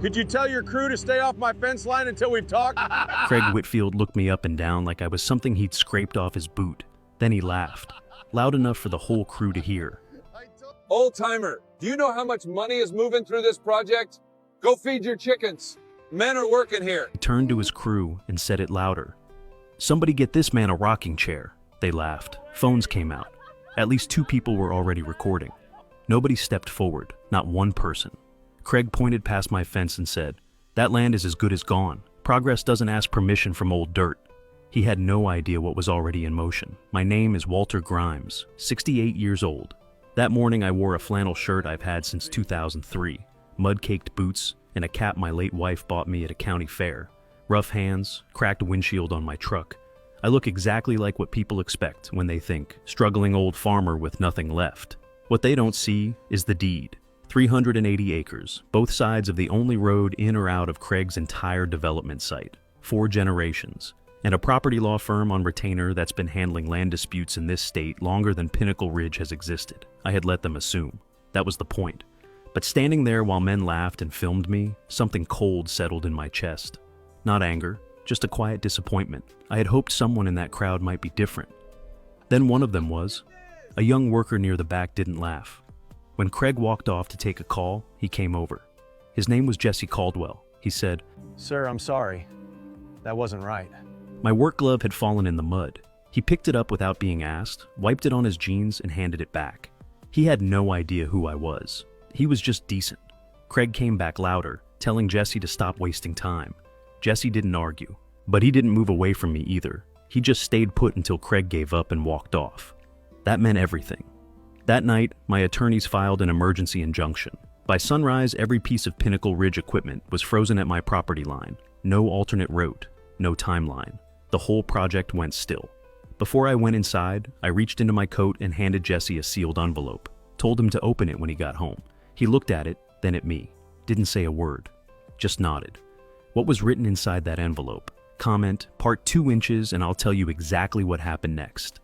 Could you tell your crew to stay off my fence line until we've talked? Craig Whitfield looked me up and down like I was something he'd scraped off his boot. Then he laughed, loud enough for the whole crew to hear. Old timer, do you know how much money is moving through this project? Go feed your chickens. Men are working here. He turned to his crew and said it louder. Somebody get this man a rocking chair. They laughed. Phones came out. At least 2 people were already recording. Nobody stepped forward, not one person. Craig pointed past my fence and said, "That land is as good as gone. Progress doesn't ask permission from old dirt." He had no idea what was already in motion. My name is Walter Grimes, 68 years old. That morning I wore a flannel shirt I've had since 2003, mud-caked boots, and a cap my late wife bought me at a county fair. Rough hands, cracked windshield on my truck. I look exactly like what people expect when they think struggling old farmer with nothing left. What they don't see is the deed. 380 acres, both sides of the only road in or out of Craig's entire development site. 4 generations. And a property law firm on retainer that's been handling land disputes in this state longer than Pinnacle Ridge has existed. I had let them assume. That was the point. But standing there while men laughed and filmed me, something cold settled in my chest. Not anger, just a quiet disappointment. I had hoped someone in that crowd might be different. Then one of them was. A young worker near the back didn't laugh. When Craig walked off to take a call, he came over. His name was Jesse Caldwell. He said, Sir, I'm sorry. That wasn't right. My work glove had fallen in the mud. He picked it up without being asked, wiped it on his jeans, and handed it back. He had no idea who I was. He was just decent. Craig came back louder, telling Jesse to stop wasting time. Jesse didn't argue, but he didn't move away from me either. He just stayed put until Craig gave up and walked off. That meant everything. That night, my attorneys filed an emergency injunction. By sunrise, every piece of Pinnacle Ridge equipment was frozen at my property line. No alternate route, no timeline. The whole project went still. Before I went inside, I reached into my coat and handed Jesse a sealed envelope. Told him to open it when he got home. He looked at it, then at me. Didn't say a word. Just nodded. What was written inside that envelope? Comment, part 2 inches, and I'll tell you exactly what happened next.